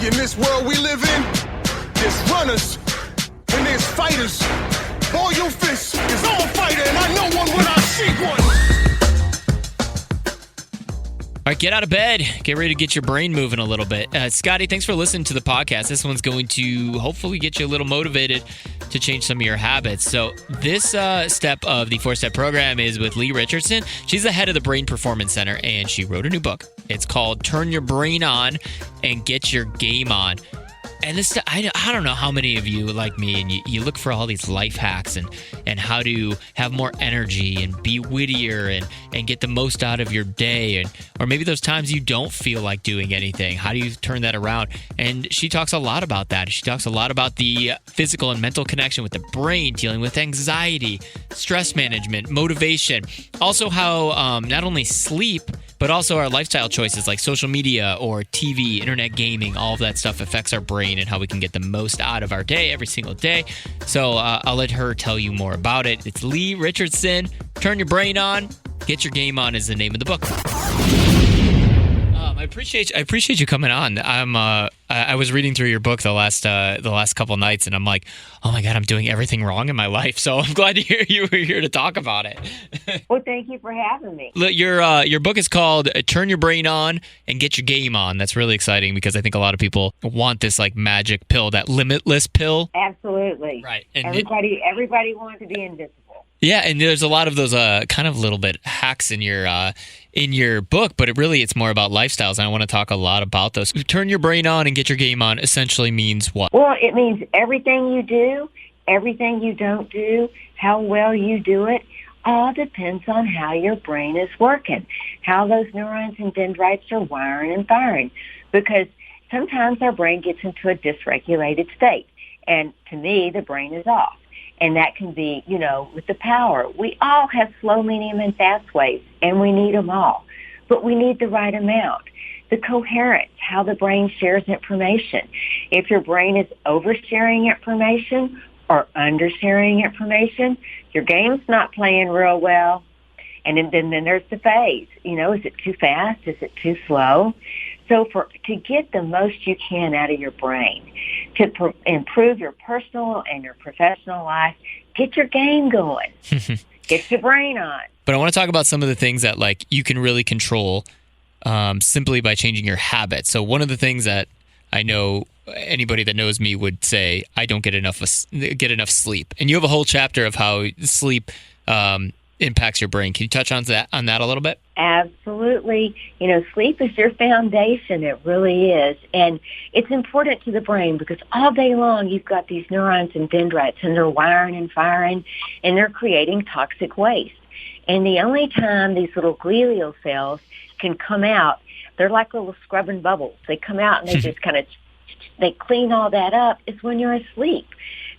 in this world we live in, there's runners and there's fighters. All your fists, cause I'm a fighter and I know one when I see one. All right, get out of bed. Get ready to get your brain moving a little bit. Scotty, thanks for listening to the podcast. This one's going to hopefully get you a little motivated to change some of your habits. So this step of the 4-step program is with Lee Richardson. She's the head of the Brain Performance Center, and she wrote a new book. It's called Turn Your Brain On and Get Your Game On. And this, I don't know how many of you like me, and you look for all these life hacks and how to have more energy and be wittier and get the most out of your day, or maybe those times you don't feel like doing anything. How do you turn that around? And she talks a lot about that. She talks a lot about the physical and mental connection with the brain, dealing with anxiety, stress management, motivation. Also how not only sleep, but also our lifestyle choices like social media or TV, internet gaming, all of that stuff affects our brain and how we can get the most out of our day every single day. So I'll let her tell you more about it. It's Lee Richardson. Turn Your Brain On, Get Your Game On is the name of the book. I appreciate you coming on. I was reading through your book the last couple nights, and I'm like, oh my God, I'm doing everything wrong in my life. So I'm glad to hear you were here to talk about it. Well, thank you for having me. Look, your book is called Turn Your Brain On and Get Your Game On. That's really exciting because I think a lot of people want this like magic pill, that limitless pill. Absolutely. Right. And everybody wants to be invisible. Yeah, and there's a lot of those kind of little bit hacks in your book, but it's more about lifestyles, and I want to talk a lot about those. Turn your brain on and get your game on essentially means what? Well, it means everything you do, everything you don't do, how well you do it, all depends on how your brain is working, how those neurons and dendrites are wiring and firing, because sometimes our brain gets into a dysregulated state, and to me, the brain is off. And that can be, with the power. We all have slow, medium, and fast waves, and we need them all. But we need the right amount. The coherence, how the brain shares information. If your brain is oversharing information or undersharing information, your game's not playing real well. And then there's the phase. Is it too fast? Is it too slow? So to get the most you can out of your brain, to improve your personal and your professional life, get your game going. Get your brain on. But I want to talk about some of the things that you can really control simply by changing your habits. So one of the things that I know anybody that knows me would say, I don't get enough sleep. And you have a whole chapter of how sleep impacts your brain. Can you touch on that a little bit? Absolutely. Sleep is your foundation. It really is. And it's important to the brain because all day long you've got these neurons and dendrites and they're wiring and firing and they're creating toxic waste. And the only time these little glial cells can come out, they're like little scrubbing bubbles. They come out and they just they clean all that up is when you're asleep.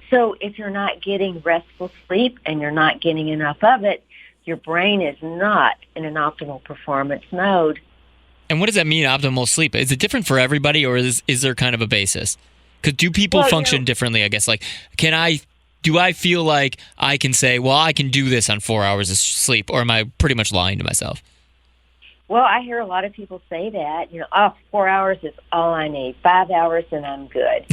So if you're not getting restful sleep and you're not getting enough of it, your brain is not in an optimal performance mode. And what does that mean, optimal sleep? Is it different for everybody, or is there kind of a basis? Because do people function differently, I guess? Do I feel like I can say, well, I can do this on 4 hours of sleep, or am I pretty much lying to myself? Well, I hear a lot of people say that, 4 hours is all I need. 5 hours and I'm good.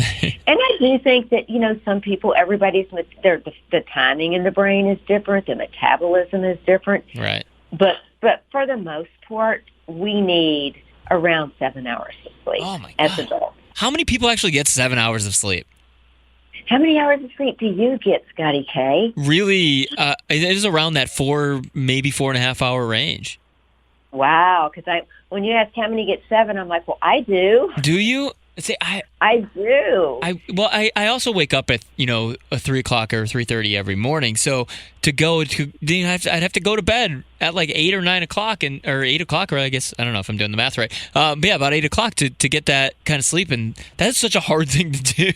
And I do think that, some people, the timing in the brain is different. The metabolism is different. Right. But for the most part, we need around 7 hours of sleep as adults. How many people actually get 7 hours of sleep? How many hours of sleep do you get, Scotty Kay? Really, it is around that maybe 4.5 hour range. Wow, because when you ask how many get 7, I'm like, well, I do. Do you? See, I do. I also wake up at 3 o'clock or 3:30 every morning. So I'd have to go to bed at like 8 or 9 o'clock or 8 o'clock, or I guess I don't know if I'm doing the math right. But yeah, about 8 o'clock to get that kind of sleep, and that's such a hard thing to do.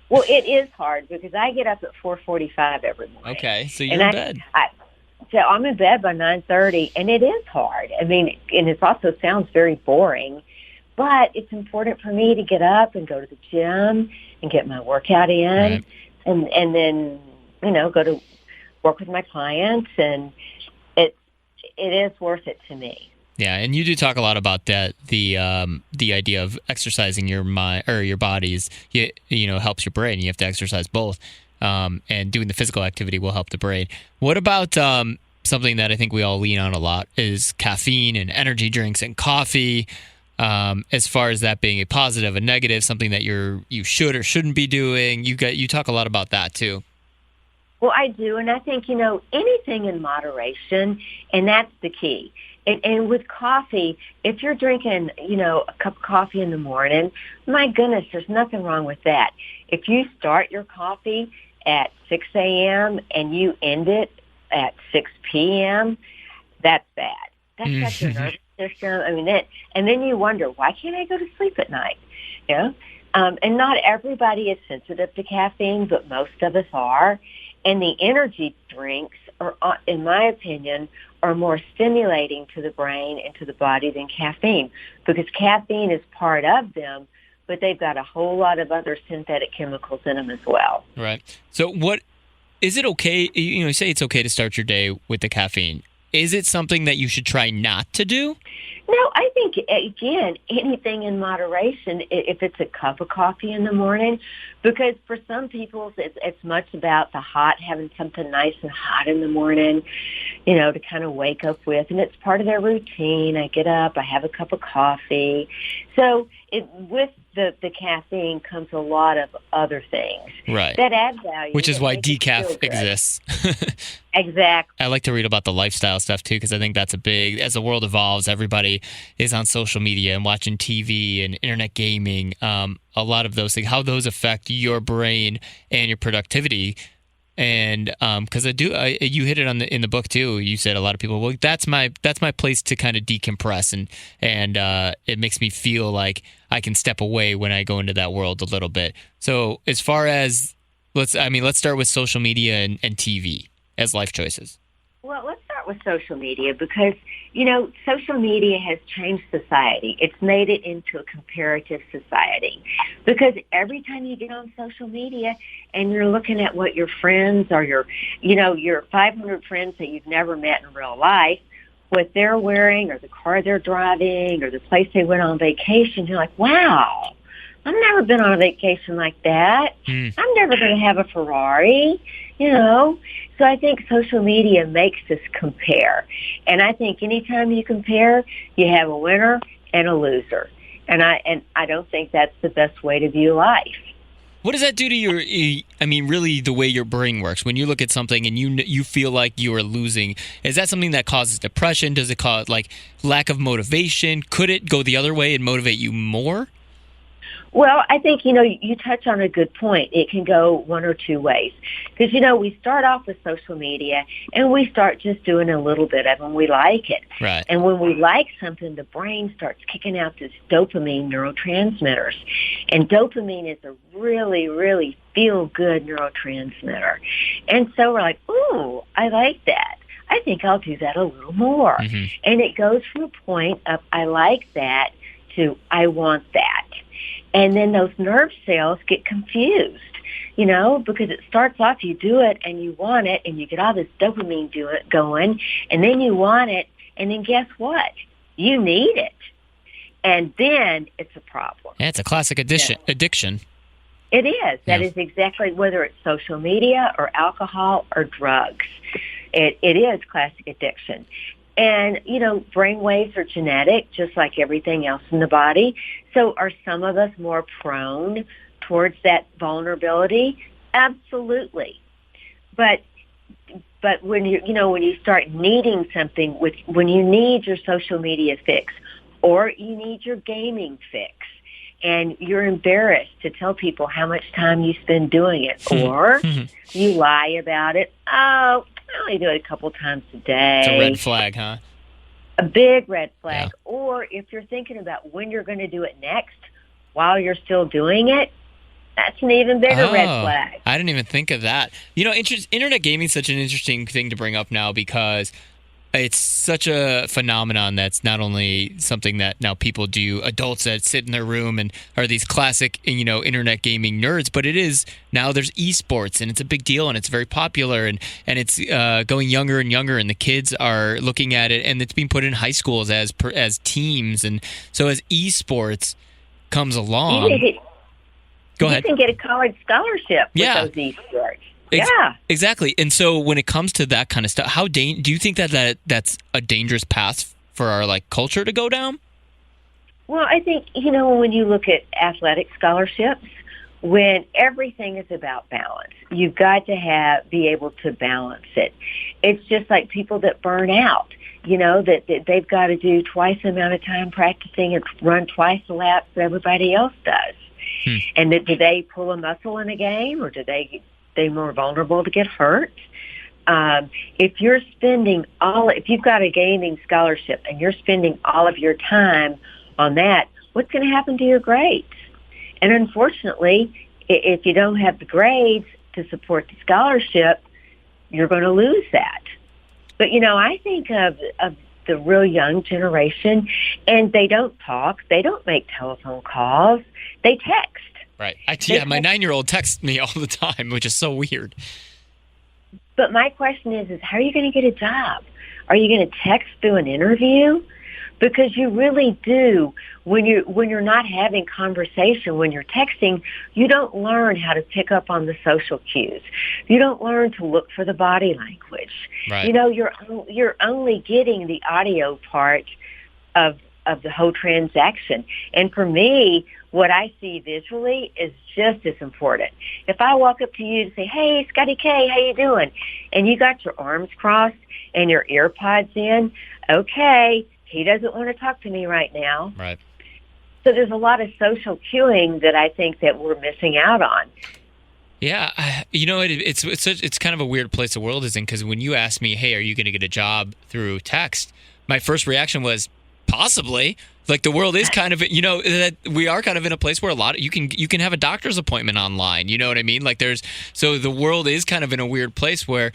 Well, it is hard because I get up at 4:45 every morning. Okay, so you're in bed. So I'm in bed by 9:30, and it is hard. I mean, and it also sounds very boring, but it's important for me to get up and go to the gym and get my workout in, right. and then go to work with my clients, and it is worth it to me. Yeah, and you do talk a lot about that. The idea of exercising your mind or your bodies, helps your brain. You have to exercise both, and doing the physical activity will help the brain. What about something that I think we all lean on a lot is caffeine and energy drinks and coffee. As far as that being a positive, a negative, something that you should or shouldn't be doing. You talk a lot about that too. Well, I do, and I think, anything in moderation, and that's the key. And with coffee, if you're drinking, a cup of coffee in the morning, my goodness, there's nothing wrong with that. If you start your coffee at 6 a.m. and you end it at 6 p.m., that's bad. That's got your nervous system. And then you wonder, why can't I go to sleep at night? And not everybody is sensitive to caffeine, but most of us are. And the energy drinks are, in my opinion, are more stimulating to the brain and to the body than caffeine, because caffeine is part of them, but they've got a whole lot of other synthetic chemicals in them as well. Right. So is it okay, you say it's okay to start your day with the caffeine. Is it something that you should try not to do? No, I think, again, anything in moderation, if it's a cup of coffee in the morning, because for some people it's much about the hot, having something nice and hot in the morning, to kind of wake up with, and it's part of their routine. I get up, I have a cup of coffee. So with the caffeine comes a lot of other things right. that add value. Which is why decaf exists. Exactly. I like to read about the lifestyle stuff too, because I think that's as the world evolves, everybody is on social media and watching TV and internet gaming. A lot of those things, how those affect your brain and your productivity. And because you hit it in the book too. You said a lot of people, well, that's my place to kind of decompress, and it makes me feel like I can step away when I go into that world a little bit. So as far as let's start with social media and TV as life choices. Well, let's start with social media because, social media has changed society. It's made it into a comparative society because every time you get on social media and you're looking at what your friends or your 500 friends that you've never met in real life, what they're wearing or the car they're driving or the place they went on vacation, you're like, wow, I've never been on a vacation like that. I'm never going to have a Ferrari, So I think social media makes us compare. And I think anytime you compare, you have a winner and a loser. And I don't think that's the best way to view life. What does that do to really the way your brain works? When you look at something and you feel like you are losing, is that something that causes depression? Does it cause lack of motivation? Could it go the other way and motivate you more? Well, I think, you touch on a good point. It can go one or two ways. Because, we start off with social media and we start just doing a little bit of it and we like it. Right. And when we like something, the brain starts kicking out this dopamine neurotransmitters. And dopamine is a really, really feel-good neurotransmitter. And so we're like, ooh, I like that. I think I'll do that a little more. Mm-hmm. And it goes from a point of I like that to I want that. And then those nerve cells get confused, because it starts off, you do it and you want it and you get all this dopamine going and then you want it and then guess what? You need it. And then it's a problem. Yeah, it's a classic addiction. It is. That is exactly, whether it's social media or alcohol or drugs. It is classic addiction. And, brain waves are genetic, just like everything else in the body. So are some of us more prone towards that vulnerability? Absolutely. But when you start needing something, when you need your social media fix or you need your gaming fix, and you're embarrassed to tell people how much time you spend doing it, or you lie about it. Oh, I only do it a couple times a day. It's a red flag, huh? A big red flag. Yeah. Or if you're thinking about when you're going to do it next while you're still doing it, that's an even bigger red flag. I didn't even think of that. Internet gaming is such an interesting thing to bring up now because It's such a phenomenon that's not only something that now people do, adults that sit in their room and are these classic, internet gaming nerds, but it is now there's esports and it's a big deal and it's very popular and it's going younger and younger and the kids are looking at it and it's being put in high schools as teams. And so as esports comes along, go ahead. You can get a college scholarship with those esports. Yeah, exactly. And so when it comes to that kind of stuff, do you think that's a dangerous path for our culture to go down? Well, I think, when you look at athletic scholarships, when everything is about balance, you've got to be able to balance it. It's just like people that burn out, that they've got to do twice the amount of time practicing and run twice the laps that everybody else does. And do they pull a muscle in a game or do they more vulnerable to get hurt? If you've got a gaming scholarship and you're spending all of your time on that, what's going to happen to your grades? And unfortunately, if you don't have the grades to support the scholarship, you're going to lose that. But, I think of the real young generation, and they don't talk. They don't make telephone calls. They text. Right. My 9-year-old texts me all the time, which is so weird. But my question is how are you going to get a job? Are you going to text through an interview? Because you really do. When you're not having conversation, when you're texting, you don't learn how to pick up on the social cues. You don't learn to look for the body language. Right. You're only getting the audio part of the whole transaction. And for me, what I see visually is just as important. If I walk up to you and say, "Hey, Scotty Kay, how you doing?" and you got your arms crossed and your ear pods in, okay, he doesn't want to talk to me right now. Right. So there's a lot of social cueing that I think that we're missing out on. Yeah, it's kind of a weird place the world is in, because when you asked me, "Hey, are you going to get a job through text?" my first reaction was possibly. The world is kind of, that we are kind of in a place where you can have a doctor's appointment online. You know what I mean? So the world is kind of in a weird place where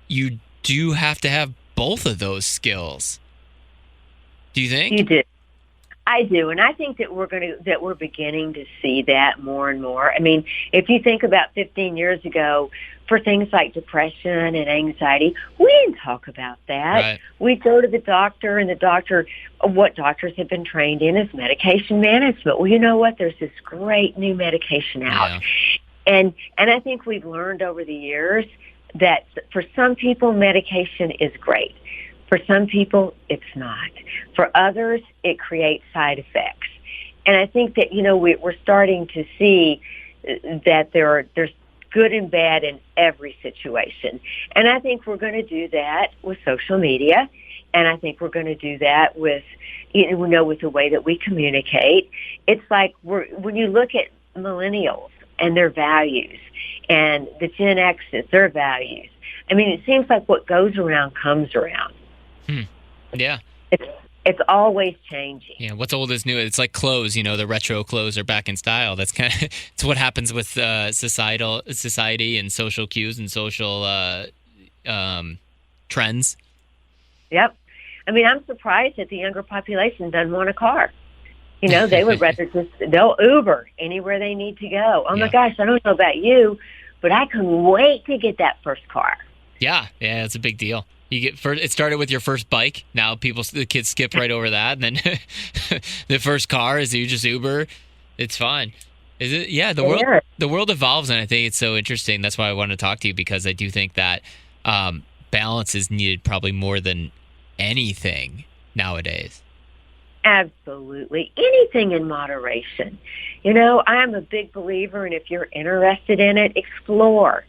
you do have to have both of those skills. Do you think? You do. I do, and I think that we're beginning to see that more and more. I mean, if you think about 15 years ago, for things like depression and anxiety, we didn't talk about that. Right. We'd go to the doctor, and what doctors have been trained in is medication management. Well, you know what? There's this great new medication out, and I think we've learned over the years that for some people, medication is great. For some people, it's not. For others, it creates side effects. And I think that, we're starting to see that there's good and bad in every situation. And I think we're going to do that with social media. And I think we're going to do that with the way that we communicate. It's like when you look at millennials and their values and the Gen X's, their values, I mean, it seems like what goes around comes around. Yeah. It's always changing. Yeah, what's old is new. It's like clothes, the retro clothes are back in style. That's kind of it's what happens with society and social cues and social trends. Yep. I mean, I'm surprised that the younger population doesn't want a car. They would rather they'll Uber anywhere they need to go. Oh my gosh, I don't know about you, but I couldn't wait to get that first car. Yeah, it's a big deal. It started with your first bike. Now the kids skip right over that, and then the first car is you just Uber. It's fine. Is it? Yeah, the world evolves, and I think it's so interesting. That's why I wanted to talk to you, because I do think that balance is needed probably more than anything nowadays. Absolutely. Anything in moderation. I'm a big believer, and if you're interested in it, explore.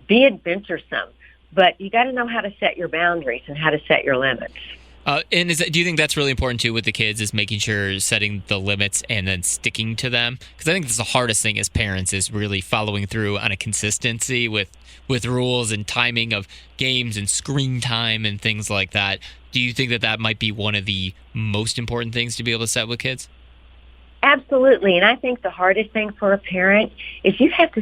Be adventuresome. But you got to know how to set your boundaries and how to set your limits. And do you think that's really important too with the kids, is making sure setting the limits and then sticking to them? Because I think that's the hardest thing as parents, is really following through on a consistency with rules and timing of games and screen time and things like that. Do you think that might be one of the most important things to be able to set with kids? Absolutely. And I think the hardest thing for a parent is you have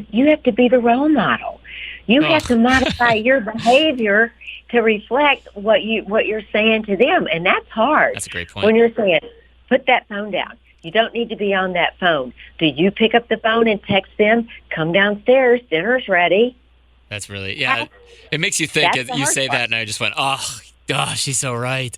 to be the role model. You have to modify your behavior to reflect what you're saying to them, and that's hard. That's a great point. When you're saying, put that phone down. You don't need to be on that phone. Do you pick up the phone and text them, come downstairs, dinner's ready? That's really, yeah. It makes you think. You say part. that, and I just went, oh, gosh, she's so right.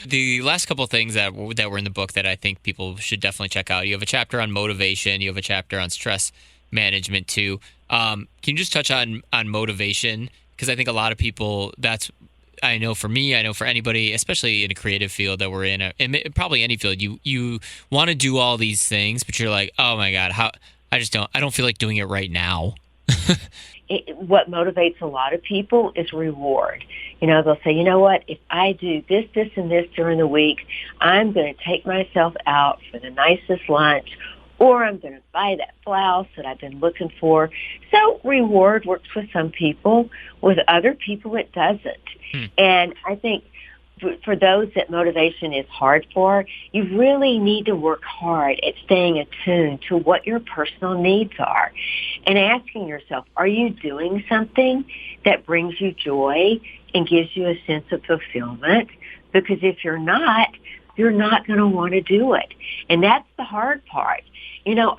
The last couple of things that were in the book that I think people should definitely check out. You have a chapter on motivation. You have a chapter on stress management too. Can you just touch on motivation? Because I think a lot of people, I know for me, I know for anybody, especially in a creative field that we're in, and probably any field, you want to do all these things, but you're like, oh my God, I don't feel like doing it right now. What motivates a lot of people is reward. They'll say, you know what, if I do this, this, and this during the week, I'm going to take myself out for the nicest lunch, or I'm going to buy that blouse that I've been looking for. So reward works with some people. With other people, it doesn't. And I think for those that motivation is hard for, you really need to work hard at staying attuned to what your personal needs are and asking yourself, are you doing something that brings you joy and gives you a sense of fulfillment? Because if you're not going to want to do it. And that's the hard part.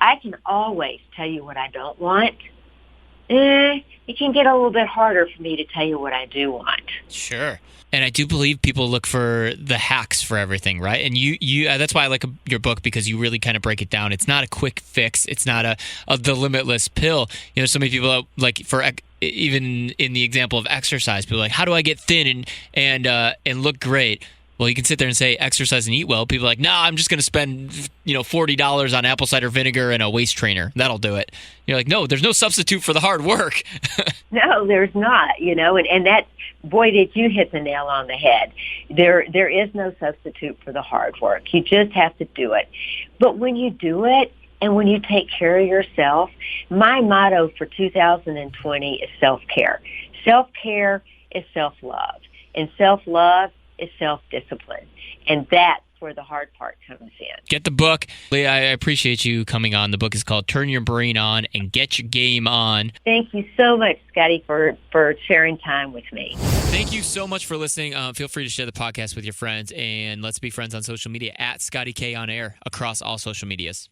I can always tell you what I don't want. It can get a little bit harder for me to tell you what I do want. Sure. And I do believe people look for the hacks for everything, right? And you that's why I like your book, because you really kind of break it down. It's not a quick fix. It's not the limitless pill. So many people, like even in the example of exercise, people are like, how do I get thin and look great? Well, you can sit there and say exercise and eat well. People are like, no, I'm just going to spend $40 on apple cider vinegar and a waist trainer. That'll do it. You're like, no, there's no substitute for the hard work. No, there's not. And that, boy, did you hit the nail on the head. There is no substitute for the hard work. You just have to do it. But when you do it, and when you take care of yourself, my motto for 2020 is self-care. Self-care is self-love. And self-love is self-discipline. And that's where the hard part comes in. Get the book. Leah, I appreciate you coming on. The book is called Turn Your Brain On and Get Your Game On. Thank you so much, Scotty, for sharing time with me. Thank you so much for listening. Feel free to share the podcast with your friends, and let's be friends on social media at Scotty Kay on air across all social medias.